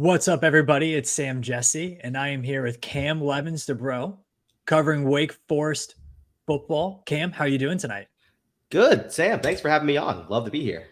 What's up, everybody? It's Sam Jesse, and I am here with Cam Levins Debro, covering Wake Forest football. Cam, how are you doing tonight? Good, Sam. Thanks for having me on. Love to be here.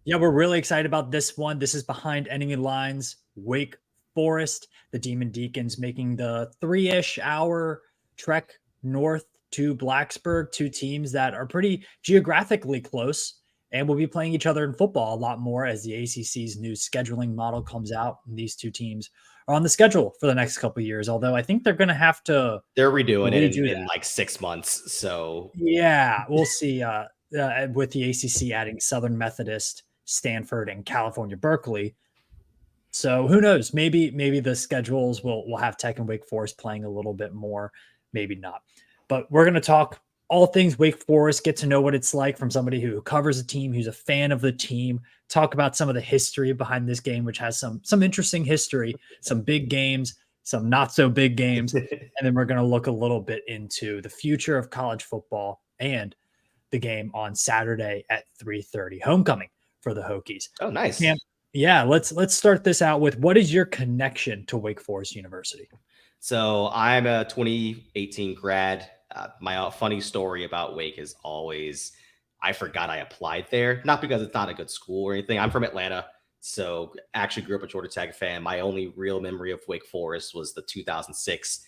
Yeah, we're really excited about this one. This is behind enemy lines. Wake Forest, the Demon Deacons, making the 3-ish hour trek north to Blacksburg, two teams that are pretty geographically close and will be playing each other in football a lot more as the ACC's new scheduling model comes out. And these two teams are on the schedule for the next couple of years, although I think they're going to have to They're redoing it redo in that. like 6 months. So Yeah, we'll see. With the ACC adding Southern Methodist, Stanford, and California Berkeley. So who knows? Maybe the schedules will have Tech and Wake Forest playing a little bit more, maybe not. But we're going to talk all things Wake Forest, get to know what it's like from somebody who covers a team, who's a fan of the team, talk about some of the history behind this game, which has some interesting history, some big games, some not so big games, and then we're going to look a little bit into the future of college football and the game on Saturday at 3:30, homecoming for the Hokies. oh, nice. Cam, yeah, let's start this out with what is your connection to Wake Forest University? So I'm a 2018 grad. My funny story about Wake is always I forgot I applied there, not because it's not a good school or anything. I'm from Atlanta, so actually grew up a Georgia Tech fan. My only real memory of Wake Forest was the 2006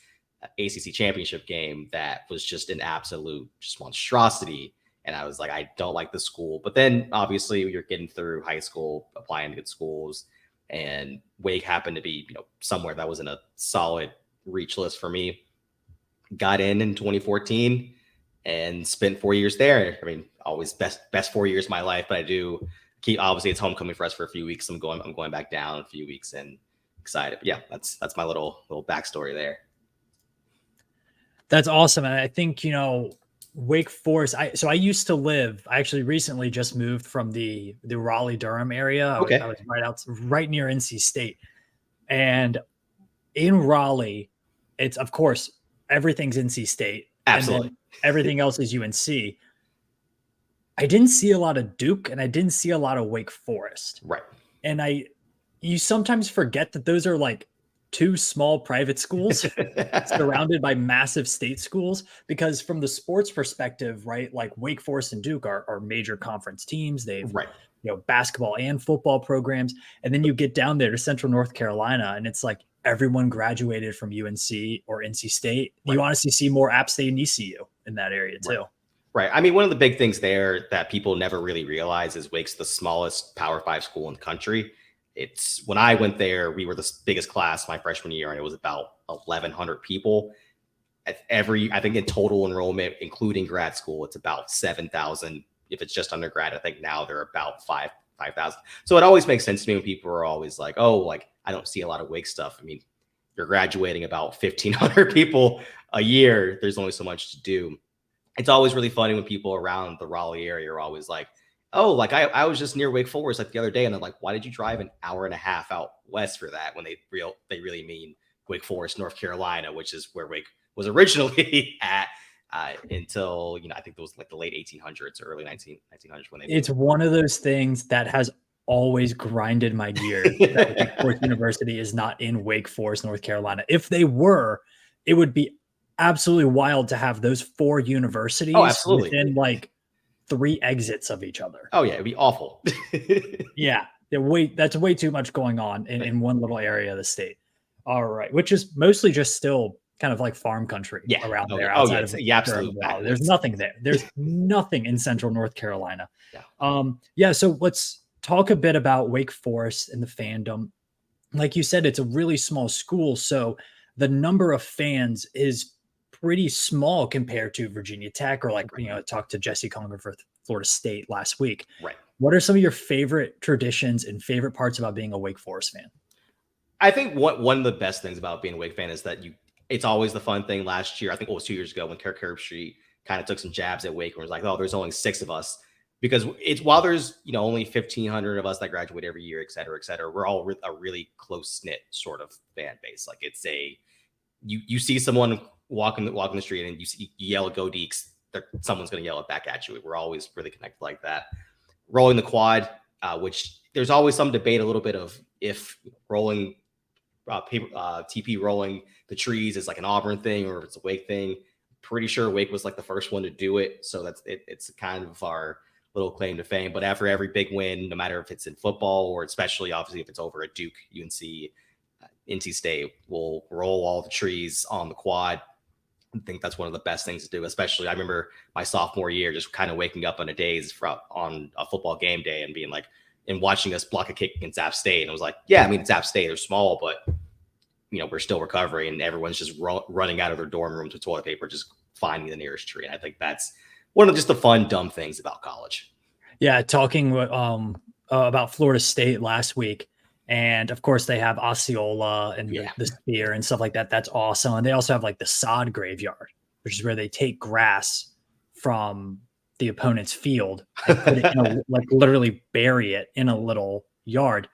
ACC championship game that was just an absolute just monstrosity. And I was like, I don't like the school. But then obviously you're getting through high school, applying to good schools, and Wake happened to be, somewhere that was in a solid reach list for me. Got in 2014 and spent 4 years there. I mean, always best 4 years of my life, but I do keep, obviously it's homecoming for us for a few weeks. I'm going back down in a few weeks and excited. But yeah, that's my little backstory there. That's awesome. And I think, Wake Forest, I used to live, I actually recently just moved from the Raleigh Durham area. I Okay. was right near NC State. And in Raleigh, it's of course everything's NC State. Absolutely. And then everything else is UNC. I didn't see a lot of Duke and I didn't see a lot of Wake Forest. Right. And you sometimes forget that those are like two small private schools surrounded by massive state schools, because from the sports perspective, right, like Wake Forest and Duke are major conference teams. They've Right. Basketball and football programs. And then you get down there to Central North Carolina and it's like everyone graduated from UNC or NC State. Right. You honestly see more App State and ECU in that area too. Right. I mean, one of the big things there that people never really realize is Wake's the smallest Power 5 school in the country. It's when I went there, we were the biggest class my freshman year, and it was about 1,100 people. I think in total enrollment, including grad school, it's about 7,000. If it's just undergrad, I think now they're about 5,000. So it always makes sense to me when people are always like, oh, like I don't see a lot of Wake stuff. I mean, you're graduating about 1,500 people a year. There's only so much to do. It's always really funny when people around the Raleigh area are always like, oh, like I was just near Wake Forest like the other day. And they're like, why did you drive an hour and a half out west for that? When they really mean Wake Forest, North Carolina, which is where Wake was originally at until, I think it was like the late 1800s or early 1900s when they moved. It's one of those things that has always grinded my gears that Wake Forest University is not in Wake Forest, North Carolina. If they were, it would be absolutely wild to have those four universities within like 3 exits of each other. Oh yeah, it'd be awful. Yeah, that's way too much going on in one little area of the state. All right, which is mostly just still kind of like farm country around there. Outside of there's nothing there. There's nothing in Central North Carolina. So let's talk a bit about Wake Forest and the fandom. Like you said, it's a really small school, so the number of fans is pretty small compared to Virginia Tech or I talked to Jesse Conger for Florida State last week. Right. What are some of your favorite traditions and favorite parts about being a Wake Forest fan? I think one of the best things about being a Wake fan is that it's always the fun thing. Last year, I think it was 2 years ago, when Kirk Herbstreit kind of took some jabs at Wake and was like, oh, there's only 6 of us. Because while there's, only 1,500 of us that graduate every year, et cetera, we're all a really close-knit sort of fan base. Like it's you see someone walking the street and you yell, "Go Deacs," someone's going to yell it back at you. We're always really connected like that. Rolling the quad, which there's always some debate, a little bit of if rolling TP rolling the trees is like an Auburn thing or if it's a Wake thing. Pretty sure Wake was like the first one to do it, so that's it. It's kind of our little claim to fame. But after every big win, no matter if it's in football or especially obviously if it's over at Duke, UNC, NC State, will roll all the trees on the quad. I think that's one of the best things to do. Especially, I remember my sophomore year, just kind of waking up on on a football game day and being like, and watching us block a kick against App State. And I was like, yeah, I mean, it's App State. They're small, but we're still recovering, and everyone's just running out of their dorm rooms with toilet paper, just finding the nearest tree. And I think that's one of just the fun, dumb things about college. Yeah, talking about Florida State last week, and of course they have Osceola and the spear and stuff like that. That's awesome. And they also have like the sod graveyard, which is where they take grass from the opponent's field and put it in like literally bury it in a little yard.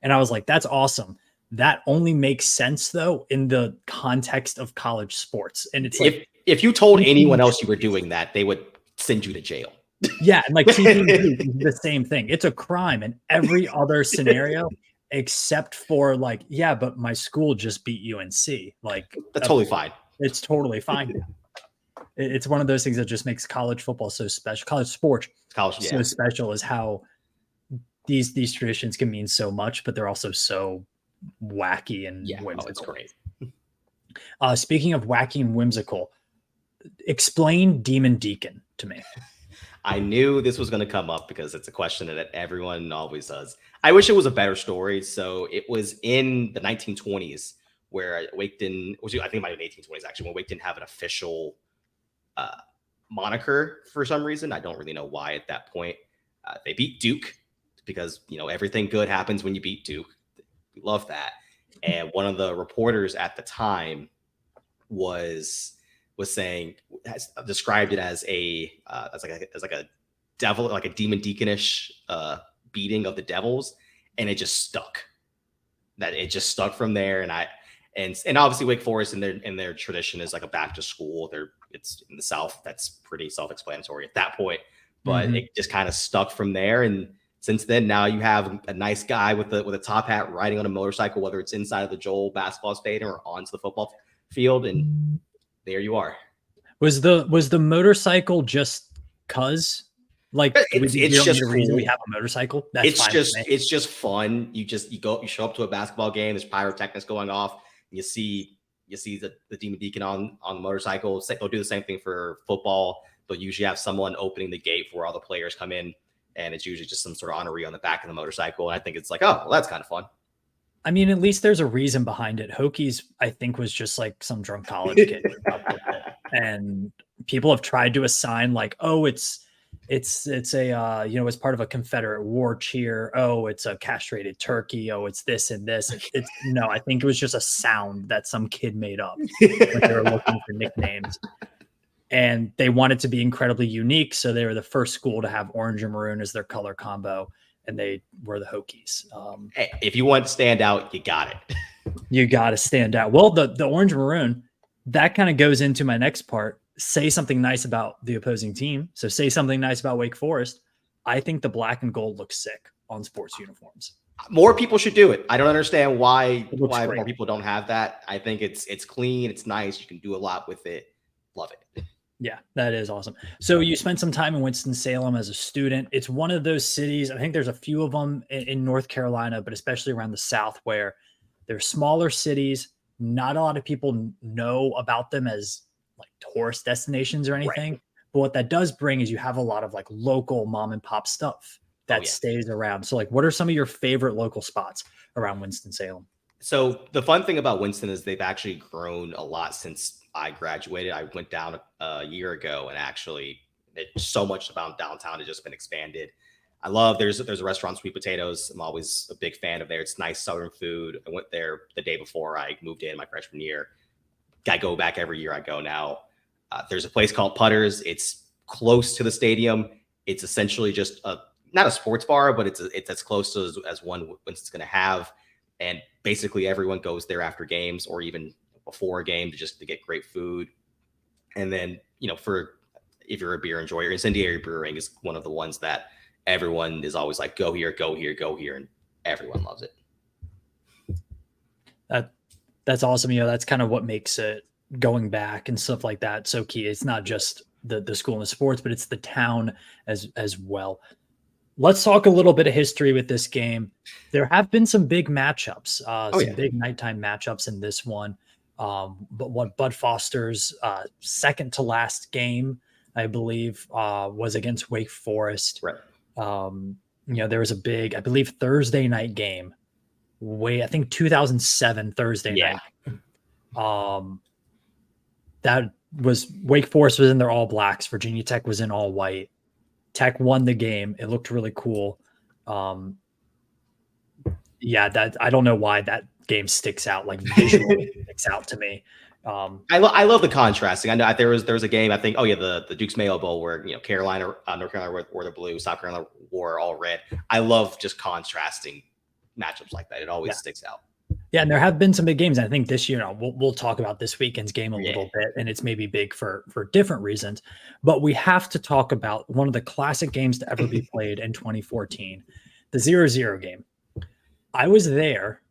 And I was like, that's awesome. That only makes sense though in the context of college sports. And it's like, if you told anyone else you were doing that, they would send you to jail. Yeah, and like the same thing. It's a crime in every other scenario except for like, yeah, but my school just beat UNC. Like that's totally fine. It's totally fine. It's one of those things that just makes college football so special. College sports so special is how these traditions can mean so much, but they're also so wacky and whimsical. It's great. Speaking of wacky and whimsical, explain Demon Deacon to me. I knew this was going to come up because it's a question that everyone always does. I wish it was a better story. So it was in the 1920s where Wake didn't, I think it might have been 1820s actually, when Wake didn't have an official moniker for some reason. I don't really know why at that point. They beat Duke because, everything good happens when you beat Duke. We love that. And one of the reporters at the time described it as like a devil, like a demon deaconish beating of the devils, and it just stuck. That it just stuck from there, and obviously Wake Forest in their tradition is like a back to school. It's in the South. That's pretty self-explanatory at that point, but it just kind of stuck from there. And since then, now you have a nice guy with a top hat riding on a motorcycle, whether it's inside of the Joel basketball stadium or onto the football field, and there you are. Was the motorcycle just cause? Like it's just the reason we have a motorcycle. It's just fun. You show up to a basketball game. There's pyrotechnics going off. And you see the Demon Deacon on the motorcycle. They'll do the same thing for football. They'll usually have someone opening the gate for where all the players come in, and it's usually just some sort of honoree on the back of the motorcycle. And I think it's like, oh, well, that's kind of fun. I mean, at least there's a reason behind it. Hokies, I think, was just like some drunk college kid. And people have tried to assign like, oh, it's a it's part of a Confederate war cheer. Oh, it's a castrated turkey. Oh, it's this and this. No, I think it was just a sound that some kid made up when they were looking for nicknames. And they wanted to be incredibly unique. So they were the first school to have orange and maroon as their color combo. And they were the Hokies. Hey, if you want to stand out, you got it. You got to stand out. Well, the orange maroon, that kind of goes into my next part. Say something nice about the opposing team. So say something nice about Wake Forest. I think the black and gold looks sick on sports uniforms. More people should do it. I don't understand why more people don't have that. I think it's clean. It's nice. You can do a lot with it. Love it. Yeah, that is awesome. So you spent some time in Winston-Salem as a student. It's one of those cities, I think there's a few of them in North Carolina, but especially around the South, where they're smaller cities. Not a lot of people know about them as like tourist destinations or anything. Right. But what that does bring is you have a lot of like local mom and pop stuff that stays around. So like, what are some of your favorite local spots around Winston-Salem? So the fun thing about Winston is they've actually grown a lot since I graduated. I went down a year ago, and actually so much about downtown has just been expanded. I love there's a restaurant, Sweet Potatoes. I'm always a big fan of there. It's nice Southern food. I went there the day before I moved in my freshman year. I go back every year I go now. There's a place called Putters. It's close to the stadium. It's essentially just not a sports bar, but it's as close to as one Winston's going to have. And basically everyone goes there after games or even before a game to get great food. And then, if you're a beer enjoyer, Incendiary Brewing is one of the ones that everyone is always like, go here, go here, go here. And everyone loves it. That's awesome. You know, that's kind of what makes it going back and stuff like that so key. It's not just the school and the sports, but it's the town as well. Let's talk a little bit of history with this game. There have been some big matchups, big nighttime matchups in this one. But what Bud Foster's second to last game, I believe, was against Wake Forest. Right. You know, there was a big, I believe, Thursday night game. I think 2007 Thursday night. That was Wake Forest was in their all blacks. Virginia Tech was in all white. Tech won the game. It looked really cool. That I don't know why that game sticks out, like visually sticks out to me. I love the contrasting. I know there was a game, I think, the Duke's Mayo Bowl where, you know, Carolina, North Carolina wore the blue, South Carolina wore all red. I love just contrasting matchups like that. It always sticks out. Yeah, and there have been some big games. I think this year, we'll talk about this weekend's game a little bit, and it's maybe big for different reasons. But we have to talk about one of the classic games to ever be played in 2014, the 0-0 game. I was there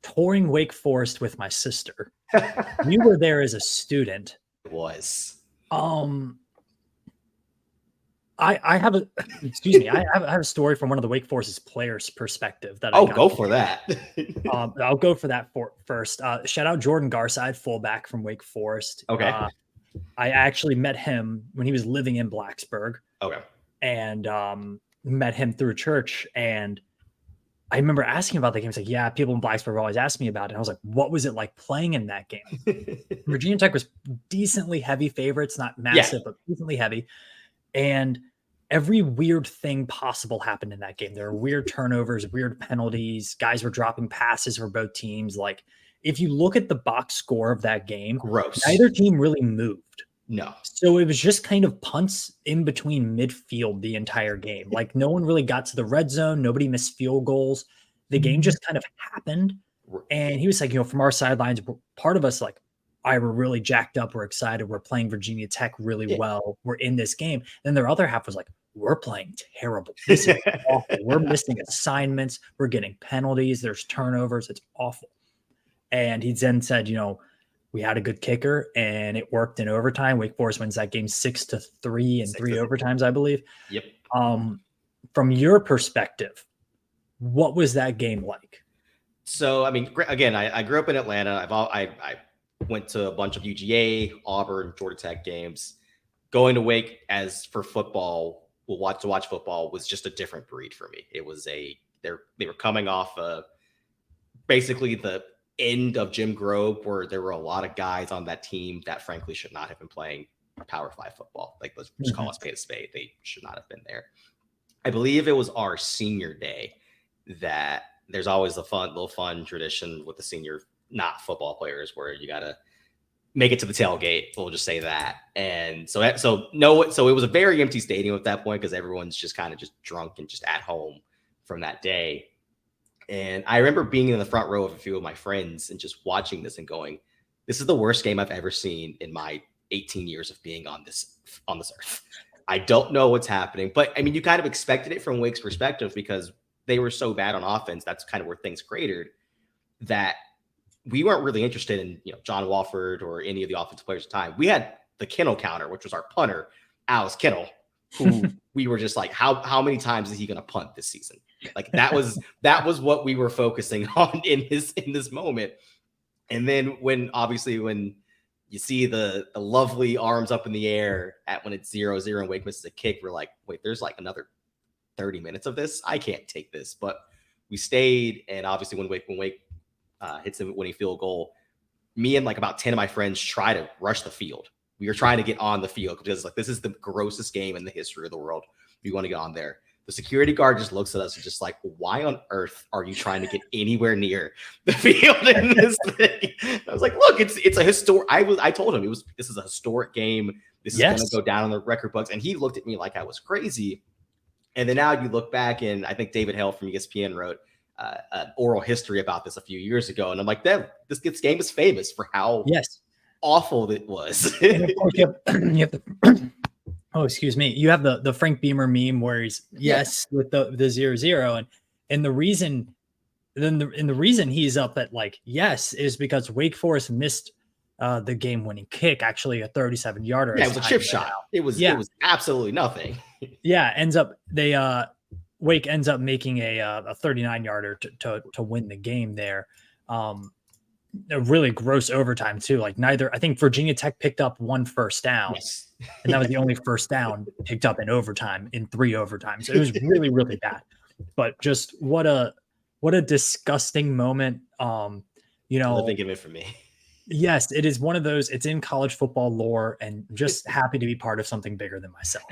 touring Wake Forest with my sister. You were there as a student. It was. I have a story from one of the Wake Forest's players' perspective that go for that. I'll go for that first. Shout out Jordan Garside, fullback from Wake Forest. Okay. I actually met him when he was living in Blacksburg. Okay. And met him through church. And I remember asking about the game. He's like, yeah, people in Blacksburg always ask me about it. And I was like, what was it like playing in that game? Virginia Tech was decently heavy favorites, not massive, but decently heavy. And every weird thing possible happened in that game. There were weird turnovers, weird penalties. Guys were dropping passes for both teams. Like, if you look at the box score of that game, gross. Neither team really moved. No. So it was just kind of punts in between midfield the entire game. Like, no one really got to the red zone. Nobody missed field goals. The game just kind of happened. And he was like, you know, from our sidelines, part of us like, we're really jacked up. We're excited. We're playing Virginia Tech really well. We're in this game. Then their other half was like, we're playing terrible. This is awful. We're missing assignments. We're getting penalties. There's turnovers. It's awful. And he then said, you know, we had a good kicker and it worked in overtime. Wake Forest wins that game 6-3 in 3 overtimes, I believe. Yep. From your perspective, what was that game like? So, I mean, again, I grew up in Atlanta. I went to a bunch of UGA, Auburn, Georgia Tech games. Going to Wake as for football, watch football was just a different breed for me. It was they were coming off basically the end of Jim Grobe, where there were a lot of guys on that team that frankly should not have been playing Power 5 football. Like, let's just call a spade a spade. They should not have been there. I believe it was our senior day that there's always a little fun tradition with the senior not football players where you got to make it to the tailgate. We'll just say that. And so it was a very empty stadium at that point because everyone's just kind of just drunk and just at home from that day. And I remember being in the front row of a few of my friends and just watching this and going, this is the worst game I've ever seen in my 18 years of being on this earth. I don't know what's happening, but I mean, you kind of expected it from Wake's perspective because they were so bad on offense. That's kind of where things cratered, that we weren't really interested in, you know, John Walford or any of the offensive players at the time. We had the Kennel counter, which was our punter, Alice Kennel, who we were just like, how many times is he going to punt this season? Like, that was what we were focusing on in this moment. And then when you see the lovely arms up in the air when it's 0-0 and Wake misses a kick, we're like, wait, there's like another 30 minutes of this. I can't take this. But we stayed, and obviously when Wake hits the winning field goal, me and like about 10 of my friends try to rush the field. We were trying to get on the field because like, this is the grossest game in the history of the world. We want to get on there. The security guard just looks at us and just like, why on earth are you trying to get anywhere near the field in this thing? I was like, look, it's a historic. I told him this is a historic game. This is going to go down in the record books. And he looked at me like I was crazy. And then now you look back, and I think David Hale from ESPN wrote an oral history about this a few years ago. And I'm like, this game is famous for how awful it was. And of course, you have Oh, excuse me. You have the Frank Beamer meme where he's Yeah. yes with the 0-0, and the reason the reason he's up at like yes is because Wake Forest missed the game winning kick, actually a 37 yarder. Yeah, it As was a time chip ran shot. out. It Yeah, was absolutely nothing. yeah. Ends up they Wake ends up making a 39 yarder to win the game there. Um, a really gross overtime too. Like neither, I think Virginia Tech picked up one first down, Yes. and that was the only first down picked up in overtime in 3 overtimes. So it was really, really bad. But just what a disgusting moment. You know, Living in it for me. yes, it is one of those. It's in college football lore, and just happy to be part of something bigger than myself.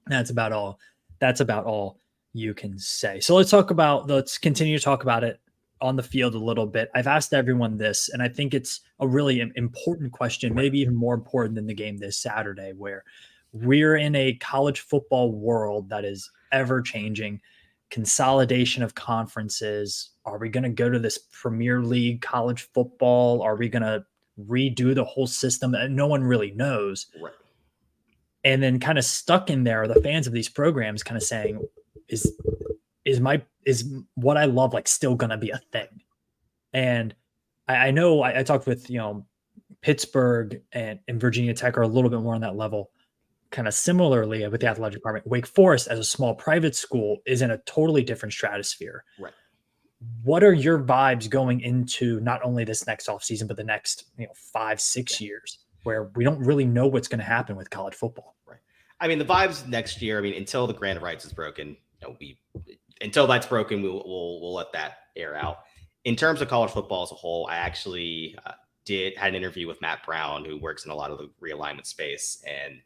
That's about all. That's about all you can say. So let's continue to talk about it on the field a little bit. I've asked everyone this, and I think it's a really important question, maybe even more important than the game this Saturday, where we're in a college football world that is ever changing, consolidation of conferences. Are we going to go to this Premier League college football? Are we going to redo the whole system? No one really knows. Right. And then kind of stuck in there are the fans of these programs kind of saying, is what I love like still gonna be a thing? And I know I talked with Pittsburgh and Virginia Tech are a little bit more on that level, kind of similarly with the athletic department. Wake Forest as a small private school is in a totally different stratosphere. Right. What are your vibes going into not only this next offseason, but the next 5-6 years where we don't really know what's going to happen with college football? Right. I mean, the vibes next year. I mean, until the grant of rights is broken, until that's broken, we'll let that air out. In terms of college football as a whole, I actually had an interview with Matt Brown, who works in a lot of the realignment space, and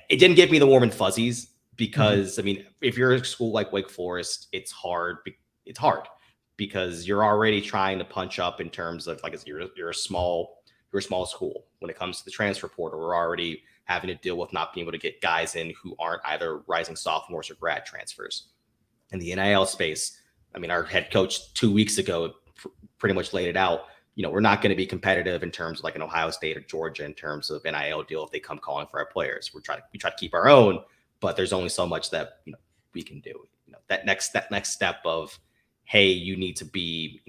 it didn't give me the warm and fuzzies because I mean, if you're a school like Wake Forest, it's hard. It's hard because you're already trying to punch up in terms of like you're a small school. When it comes to the transfer portal, we're already having to deal with not being able to get guys in who aren't either rising sophomores or grad transfers. In the NIL space, I mean, our head coach 2 weeks ago pretty much laid it out. We're not going to be competitive in terms of like an Ohio State or Georgia in terms of NIL deal if they come calling for our players. We try to keep our own, but there's only so much that we can do. That next step of, hey, you need to be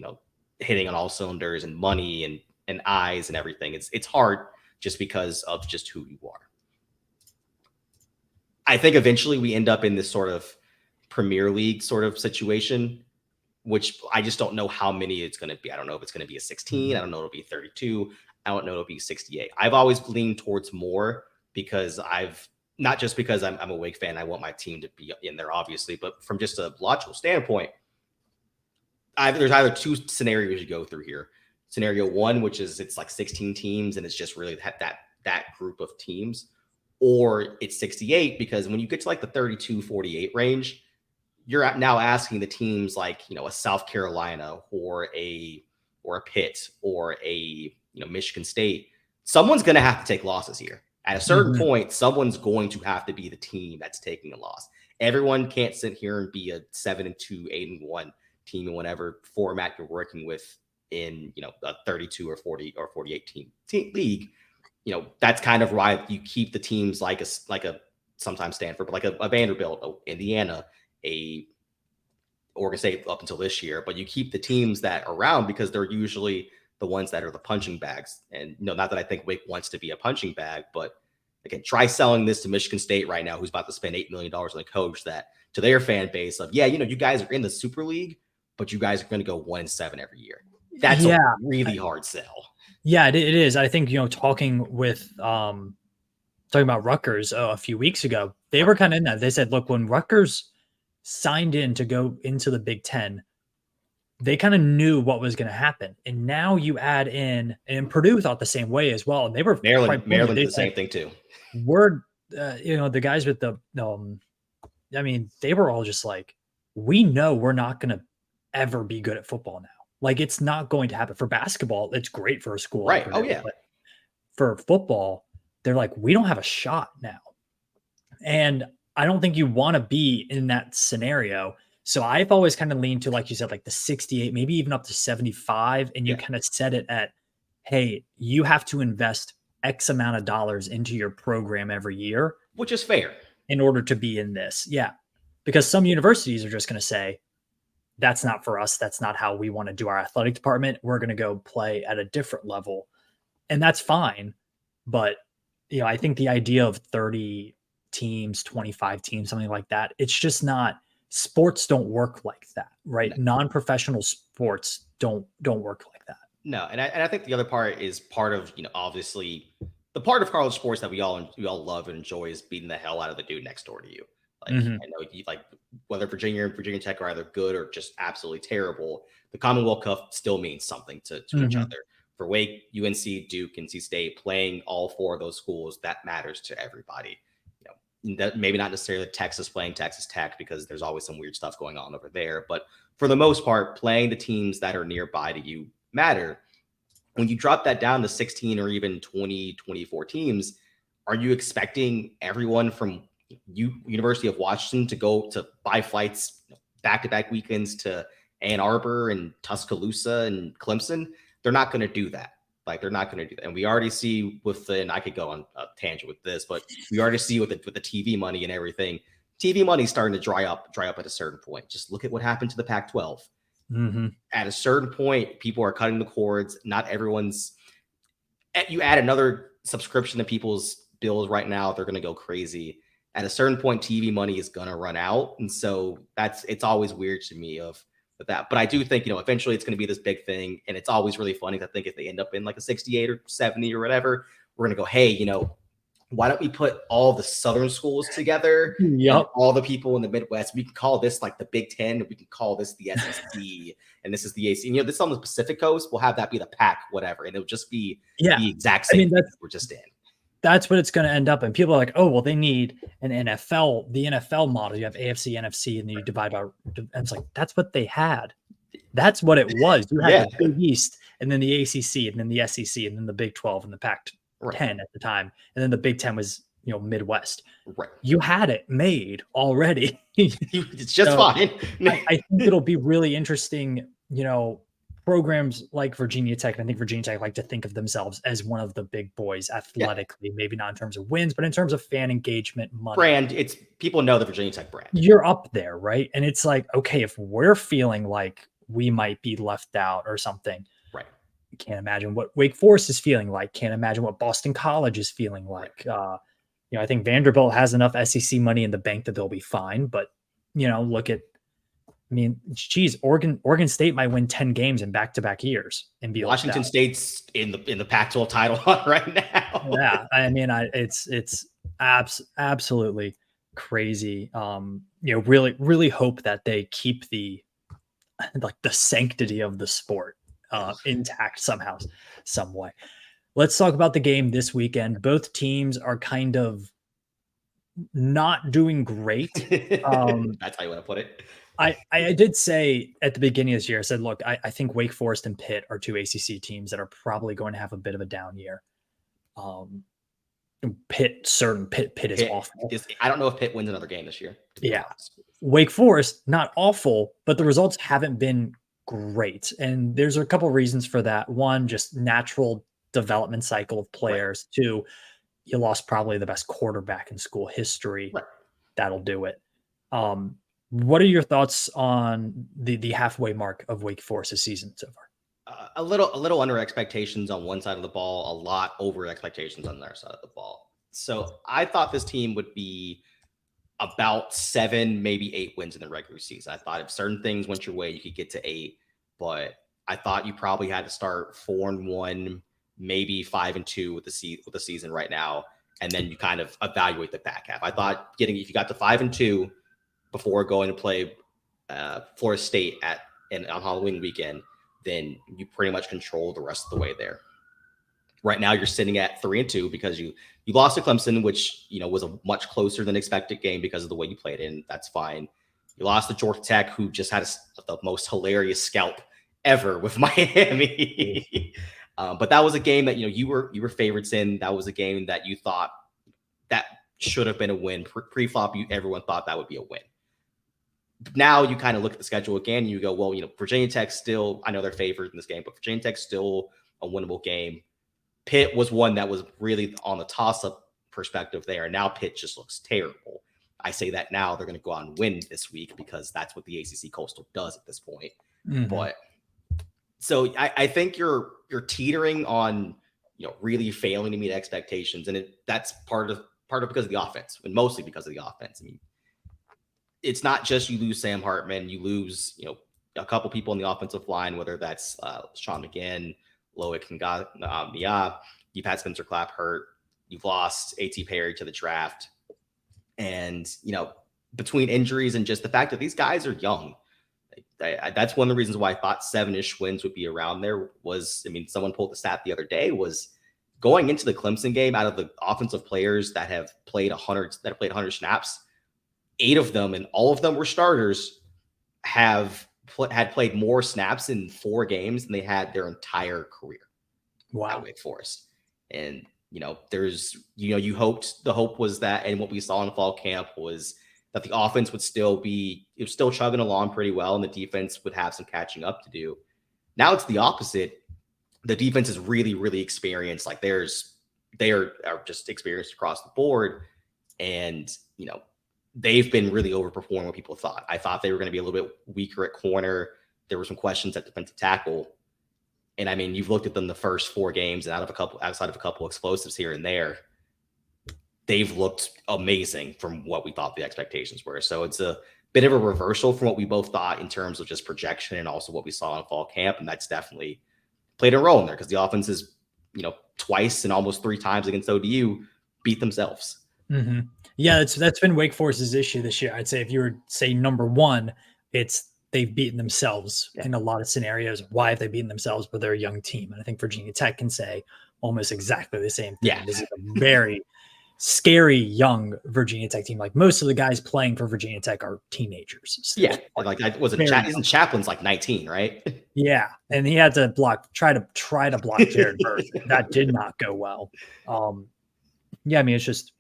hitting on all cylinders and money and eyes and everything. It's hard just because of just who you are. I think eventually we end up in this sort of Premier League sort of situation, which I just don't know how many it's going to be. I don't know if it's going to be a 16. I don't know if it'll be 32. I don't know if it'll be 68. I've always leaned towards more because not just because I'm a Wake fan. I want my team to be in there, obviously, but from just a logical standpoint, there's either two scenarios you go through here. Scenario one, which is it's like 16 teams and it's just really that group of teams, or it's 68 because when you get to like the 32-48 range, you're now asking the teams like a South Carolina or a Pitt or a Michigan State. Someone's going to have to take losses here. At a certain point, someone's going to have to be the team that's taking a loss. Everyone can't sit here and be a 7-2, 8-1 team in whatever format you're working with in a 32 or 40 or 48 team league. That's kind of why you keep the teams like a sometimes Stanford, but like a Vanderbilt, Indiana, a Oregon State up until this year, but you keep the teams that are around because they're usually the ones that are the punching bags. And not that I think Wake wants to be a punching bag, but again, try selling this to Michigan State right now, who's about to spend $8 million on a coach, that to their fan base of, you guys are in the Super League, but you guys are going to go 1-7 every year. That's a really hard sell. Yeah, it is. I think, talking about Rutgers a few weeks ago, they were kind of in that. They said, look, when Rutgers signed in to go into the Big Ten, they kind of knew what was going to happen. And now you add in, and Purdue thought the same way as well. And they were Maryland did the same thing too. The guys with they were all just like, we know we're not going to ever be good at football now. Like, it's not going to happen. For basketball, it's great for a school. Right. Like Purdue, but for football, they're like, we don't have a shot now. And I don't think you want to be in that scenario. So I've always kind of leaned to, like you said, like the 68, maybe even up to 75. And you kind of set it at, hey, you have to invest X amount of dollars into your program every year, which is fair, in order to be in this. Yeah. Because some universities are just going to say, that's not for us. That's not how we want to do our athletic department. We're going to go play at a different level. And that's fine. But, I think the idea of 30 teams, 25 teams, something like that, it's just not, sports don't work like that, right? No. Non-professional sports don't work like that. No, and I think the other part is part of, obviously the part of college sports that we all love and enjoy is beating the hell out of the dude next door to you. Like, I know you like, whether Virginia and Virginia Tech are either good or just absolutely terrible, the Commonwealth Cup still means something to each other. For Wake, UNC, Duke, NC State, playing all four of those schools, that matters to everybody. That maybe not necessarily Texas playing Texas Tech, because there's always some weird stuff going on over there. But for the most part, playing the teams that are nearby to you matter. When you drop that down to 16 or even 20, 24 teams, are you expecting everyone from University of Washington to go to buy flights back-to-back weekends to Ann Arbor and Tuscaloosa and Clemson? They're not going to do that. Like, they're not going to do that. And we already see and I could go on a tangent with this, but we already see with the TV money and everything, TV money is starting to dry up at a certain point. Just look at what happened to the Pac-12. At a certain point, people are cutting the cords. Not everyone's. You add another subscription to people's bills right now, they're going to go crazy. At a certain point, TV money is going to run out, and so it's always weird to me of that. But I do think eventually it's going to be this big thing, and it's always really funny to think if they end up in like a 68 or 70 or whatever, we're going to go, hey, why don't we put all the Southern schools together? Yep. All the people in the Midwest. We can call this like the Big Ten. We can call this the SEC, and this is the AC. This on the Pacific Coast. We'll have that be the Pac, whatever, and it'll just be the exact same thing that we're just in. That's what it's going to end up. And people are like, oh, well, they need an NFL, the NFL model. You have AFC, NFC, and then you divide by. And it's like, that's what they had. That's what it was. You had the Big East, and then the ACC, and then the SEC, and then the Big 12 and the Pac 10 at the time. And then the Big 10 was, Midwest. Right. You had it made already. It's just fine. I think it'll be really interesting, programs like Virginia Tech. And I think Virginia Tech like to think of themselves as one of the big boys athletically, maybe not in terms of wins, but in terms of fan engagement, money. Brand. It's people know the Virginia Tech brand. You're up there, right? And it's like, okay, if we're feeling like we might be left out or something, right? Can't imagine what Wake Forest is feeling like. Can't imagine what Boston College is feeling like. I think Vanderbilt has enough SEC money in the bank that they'll be fine. But look at, Oregon State might win 10 games in back-to-back years and be Washington State's in the Pac-12 title hunt right now. Yeah, it's absolutely crazy. Really hope that they keep the sanctity of the sport intact somehow, some way. Let's talk about the game this weekend. Both teams are kind of not doing great. That's how you want to put it. I did say at the beginning of this year, I said, look, I think Wake Forest and Pitt are two ACC teams that are probably going to have a bit of a down year. Pitt is awful. I don't know if Pitt wins another game this year. Yeah. Wake Forest, not awful, but the results haven't been great. And there's a couple of reasons for that. One, just natural development cycle of players. Right. Two, you lost probably the best quarterback in school history. Right. That'll do it. What are your thoughts on the halfway mark of Wake Forest's season so far? A little under expectations on one side of the ball, a lot over expectations on the other side of the ball. So I thought this team would be about 7, maybe 8 wins in the regular season. I thought if certain things went your way, you could get to 8, but I thought you probably had to start 4-1, maybe 5-2 with the season right now, and then you kind of evaluate the back half. I thought if you got to 5-2 before going to play Florida State on Halloween weekend, then you pretty much control the rest of the way there. Right now, you're sitting at 3-2 because you lost to Clemson, which was a much closer than expected game because of the way you played it, and that's fine. You lost to Georgia Tech, who just had the most hilarious scalp ever with Miami. But that was a game that you were favorites in. That was a game that you thought that should have been a win. Pre-flop, everyone thought that would be a win. Now you kind of look at the schedule again and you go, well, Virginia Tech still, I know they're favored in this game, but Virginia Tech still a winnable game. Pitt was one that was really on the toss-up perspective there, and now Pitt just looks terrible. I say that now they're going to go out and win this week because that's what the ACC Coastal does at this point. Mm-hmm. But so I think you're teetering on really failing to meet expectations, and that's part of because of the offense, and mostly because of the offense. I mean, it's not just you lose Sam Hartman, you lose a couple people in the offensive line, whether that's Sean McGinn, Loic Ngania. You've had Spencer Clapp hurt. You've lost A.T. Perry to the draft. And, between injuries and just the fact that these guys are young, that's one of the reasons why I thought 7-ish wins would be around there was, someone pulled the stat the other day, was going into the Clemson game, out of the offensive players that have played 100 snaps, 8 of them, and all of them were starters, had played more snaps in 4 games than they had their entire career. Wow. At Wake Forest. And, there's, the hope was that, and what we saw in fall camp was that the offense would still chugging along pretty well, and the defense would have some catching up to do. Now it's the opposite. The defense is really, really experienced. Like they are just experienced across the board. And, they've been really overperforming what people thought. I thought they were going to be a little bit weaker at corner. There were some questions at defensive tackle. And you've looked at them the first 4 games, and outside of a couple explosives here and there, they've looked amazing from what we thought the expectations were. So it's a bit of a reversal from what we both thought in terms of just projection and also what we saw in fall camp. And that's definitely played a role in there because the offense is, twice and almost 3 times against ODU beat themselves. Mm-hmm. Yeah, that's been Wake Forest's issue this year. I'd say if you were to say number 1, it's they've beaten themselves in a lot of scenarios. Why have they beaten themselves? But they're a young team. And I think Virginia Tech can say almost exactly the same thing. Yeah. This is a very scary young Virginia Tech team. Like most of the guys playing for Virginia Tech are teenagers. So yeah. Like that wasn't isn't Chaplin's like 19, right? Yeah. And he had to try to block Jared Bird. That did not go well. It's just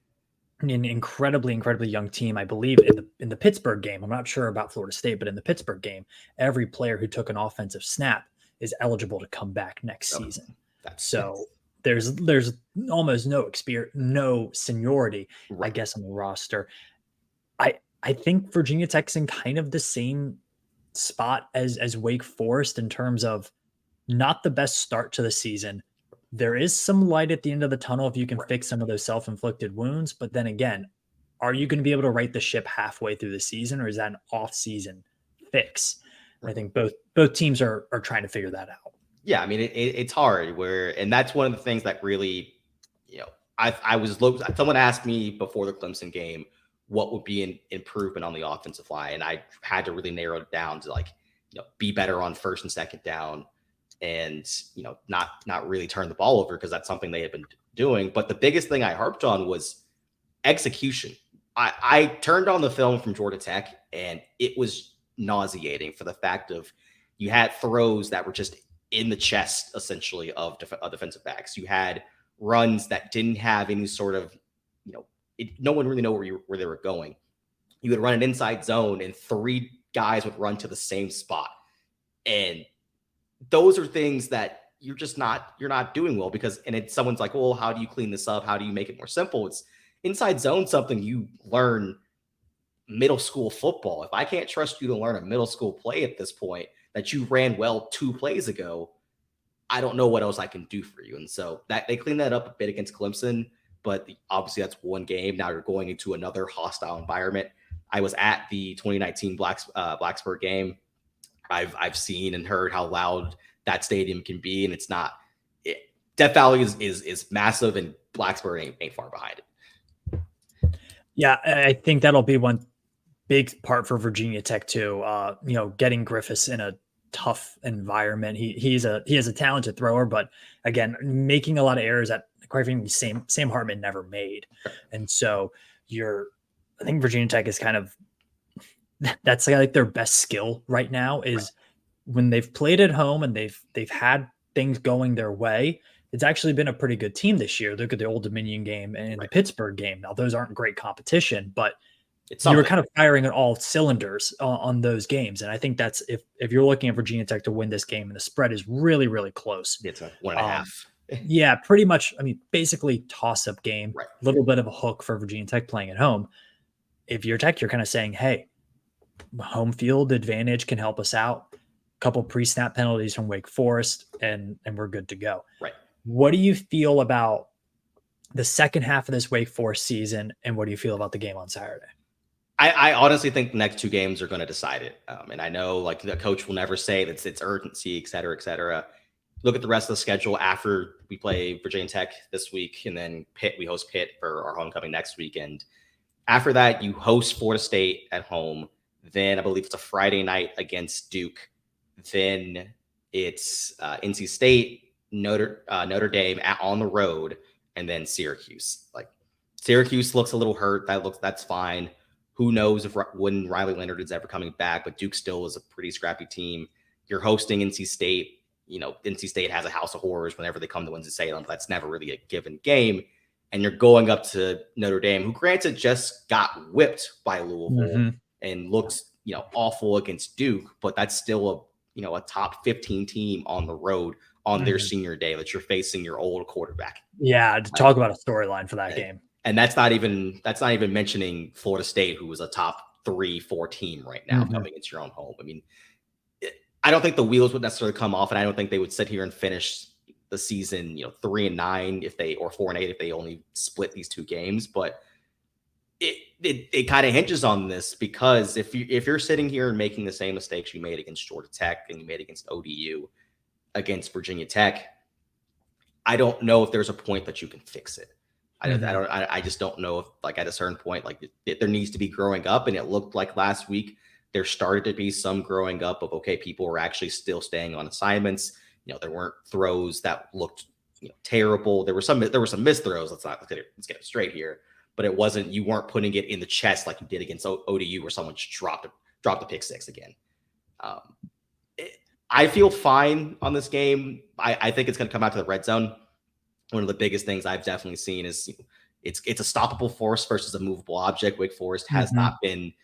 an incredibly young team. I believe in the Pittsburgh game, I'm not sure about Florida State, but in the Pittsburgh game, every player who took an offensive snap is eligible to come back next season. So there's almost no experience, no seniority, I guess, on the roster. I think Virginia Tech's in kind of the same spot as Wake Forest in terms of not the best start to the season. There is some light at the end of the tunnel if you can fix some of those self-inflicted wounds. But then again, are you going to be able to right the ship halfway through the season, or is that an off-season fix? I think both teams are trying to figure that out. Yeah, it's hard and that's one of the things that really, someone asked me before the Clemson game, what would be an improvement on the offensive line? And I had to really narrow it down to be better on first and second down, and not really turn the ball over, because that's something they had been doing. But the biggest thing I harped on was execution. I turned on the film from Georgia Tech, and it was nauseating for the fact of you had throws that were just in the chest, essentially, of defensive backs. You had runs that didn't have any sort of, no one really know where they were going. You would run an inside zone, and 3 guys would run to the same spot. And those are things that you're not doing well, because, and it's someone's like, well, how do you clean this up? How do you make it more simple? It's inside zone, something you learn middle school football. If I can't trust you to learn a middle school play at this point that you ran well 2 plays ago, I don't know what else I can do for you. And so that they cleaned that up a bit against Clemson, but obviously that's one game. Now you're going into another hostile environment. I was at the 2019 Blacksburg game. I've seen and heard how loud that stadium can be, and it's not. Death Valley is massive, and Blacksburg ain't far behind it. Yeah, I think that'll be one big part for Virginia Tech too. Getting Griffiths in a tough environment. He has a talented thrower, but again, making a lot of errors that, quite frankly, Sam Hartman never made, and so I think Virginia Tech is kind of. That's like their best skill right now is when they've played at home and they've had things going their way. It's actually been a pretty good team this year. Look at the Old Dominion game and the Pittsburgh game. Now those aren't great competition, but you were kind of firing on all cylinders on those games. And I think that's if you're looking at Virginia Tech to win this game and the spread is really, really close. It's a 1.5. Yeah, pretty much. I mean, basically toss-up game, Right. a little bit of a hook for Virginia Tech playing at home. If you're Tech, you're kind of saying, hey, home field advantage can help us out. Couple pre-snap penalties from Wake Forest, and we're good to go. Right. What do you feel about the second half of this Wake Forest season, and what do you feel about the game on Saturday? I honestly think the next two games are going to decide it. And I know like the coach will never say that it's urgency, et cetera, et cetera. Look at the rest of the schedule after we play Virginia Tech this week, and then we host Pitt for our homecoming next weekend. After that, you host Florida State at home. Then I believe it's a Friday night against Duke. Then it's NC State, Notre Dame on the road, and then Syracuse. Like Syracuse looks a little hurt. That's fine. Who knows when Riley Leonard is ever coming back? But Duke still is a pretty scrappy team. You're hosting NC State. NC State has a house of horrors whenever they come to Winston-Salem. That's never really a given game. And you're going up to Notre Dame, who granted just got whipped by Louisville and looked, awful against Duke, but that's still a top 15 team on the road on their senior day that you're facing your old quarterback. Yeah, to talk about a storyline for that game. And that's not even mentioning Florida State, who was a top 3-4 team right now coming into your own home. I mean, I don't think the wheels would necessarily come off, and I don't think they would sit here and finish the season, 3-9 or 4-8 if they only split these two games. But it kind of hinges on this, because if you're sitting here and making the same mistakes you made against Georgia Tech and you made against ODU, against Virginia Tech, I don't know if there's a point that you can fix it. I just don't know if, like, at a certain point, like, there needs to be growing up. And it looked like last week there started to be some growing up of, okay, people were actually still staying on assignments. There weren't throws that looked terrible. There were some missed throws. Let's get it straight here. But it wasn't, you weren't putting it in the chest like you did against ODU, where someone just dropped the pick six again. I feel fine on this game. I think it's going to come out to the red zone. One of the biggest things I've definitely seen is it's a stoppable force versus a movable object. Wake Forest has not been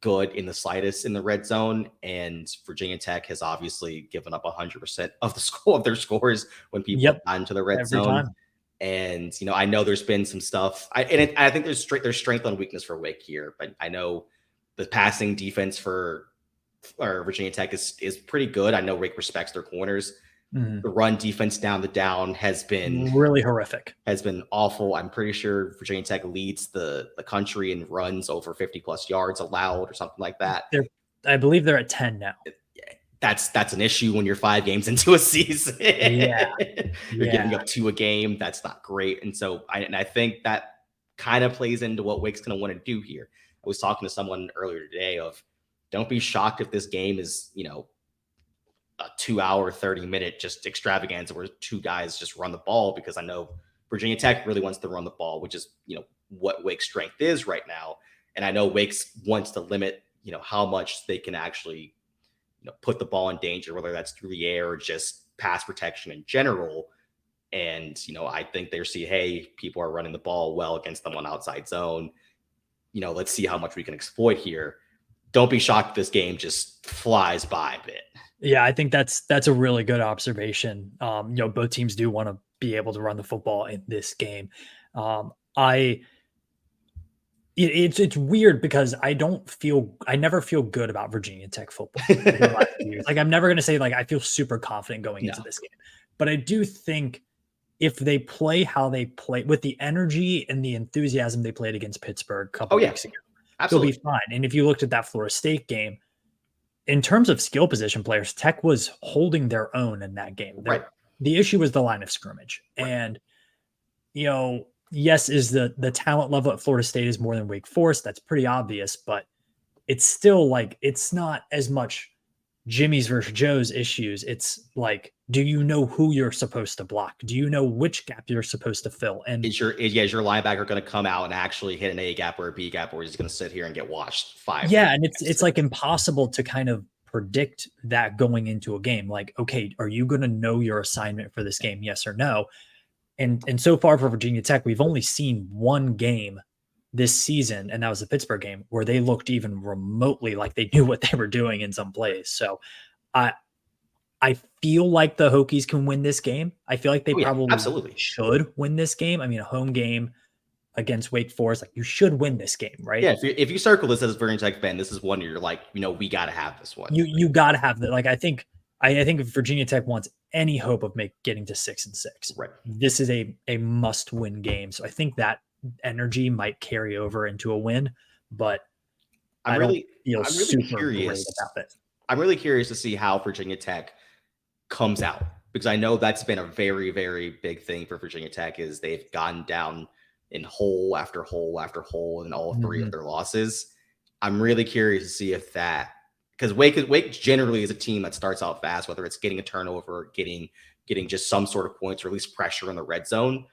good in the slightest in the red zone, and Virginia Tech has obviously given up 100% of their scores when people have gotten to the red zone. Time. And I know there's been some stuff. I think there's strength and weakness for Wake here, but I know the passing defense for Virginia Tech is pretty good. I know Wake respects their corners. The run defense down has been really horrific. Has been awful. I'm pretty sure Virginia Tech leads the country in runs over 50 plus yards allowed or something like that. I believe they're at 10 now. That's an issue when you're 5 games into a season. You're giving up 2 a game. That's not great. And so I think that kind of plays into what Wake's going to want to do here. I was talking to someone earlier today of, don't be shocked if this game is, a 2-hour, 30-minute just extravaganza where 2 guys just run the ball, because I know Virginia Tech really wants to run the ball, which is, what Wake's strength is right now. And I know Wake's wants to limit, how much they can actually, put the ball in danger, whether that's through the air or just pass protection in general. And, I think they see, hey, people are running the ball well against them on outside zone. Let's see how much we can exploit here. Don't be shocked if this game just flies by a bit. Yeah, I think that's a really good observation. Both teams do want to be able to run the football in this game. It's weird because I never feel good about Virginia Tech football. Like, I'm never going to say like I feel super confident going into this game, but I do think if they play how they play with the energy and the enthusiasm they played against Pittsburgh a couple weeks ago, absolutely, they'll be fine. And if you looked at that Florida State game, in terms of skill position players, Tech was holding their own in that game. The issue was the line of scrimmage. And, yes, is the talent level at Florida State is more than Wake Forest. That's pretty obvious, but it's still like, it's not as much Jimmy's versus Joe's issues. It's like, do you know who you're supposed to block? Do you know which gap you're supposed to fill? And is your linebacker going to come out and actually hit an A gap or a B gap, or he's going to sit here and get washed 5? Yeah, and it's like impossible to kind of predict that going into a game. Like, okay, are you going to know your assignment for this game? Yes or no? And so far for Virginia Tech, we've only seen one game this season, and that was the Pittsburgh game, where they looked even remotely like they knew what they were doing in some plays. So I feel like the Hokies can win this game. I feel like they Oh yeah, probably absolutely. should win this game. I mean, a home game against Wake Forest, like you should win this game, right? Yeah, if you circle this as Virginia Tech fan, this is one you're like, we got to have this one. You got to have that. Like I think if Virginia Tech wants any hope of getting to 6-6, Right. this is a must win game. So I think that energy might carry over into a win, but I don't feel I'm really super great curious. about it. I'm really curious to see how Virginia Tech comes out, because I know that's been a very, very big thing for Virginia Tech is they've gone down in hole after hole after hole in all three of their losses. I'm really curious to see if that, because Wake generally is a team that starts out fast, whether it's getting a turnover, or getting just some sort of points or at least pressure in the red zone.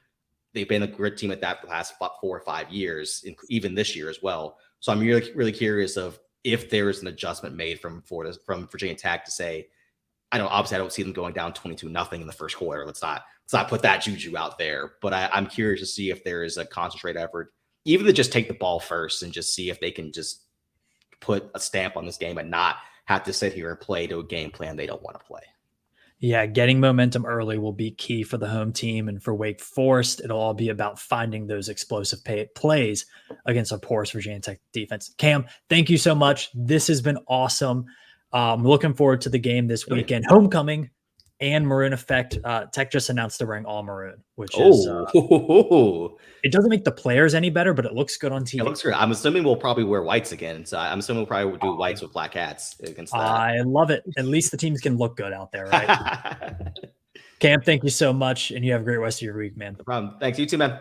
They've been a great team at that for the past 4 or 5 years, even this year as well. So I'm really, really curious of if there is an adjustment made from Virginia Tech to say, I don't see them going down 22-0 in the first quarter. Let's not put that juju out there. But I'm curious to see if there is a concentrated effort, even to just take the ball first and just see if they can just put a stamp on this game and not have to sit here and play to a game plan they don't want to play. Yeah, getting momentum early will be key for the home team, and for Wake Forest, it'll all be about finding those explosive plays against a porous Virginia Tech defense. Cam, thank you so much. This has been awesome. Looking forward to the game this weekend. Homecoming and Maroon Effect. Tech just announced they're wearing all maroon, which is it doesn't make the players any better, but it looks good on TV. It looks great. I'm assuming we'll probably wear whites again. So I'm assuming we'll probably do whites with black hats against that. I love it. At least the teams can look good out there, right? Cam, thank you so much, and you have a great rest of your week, man. No problem. Thanks. You too, man.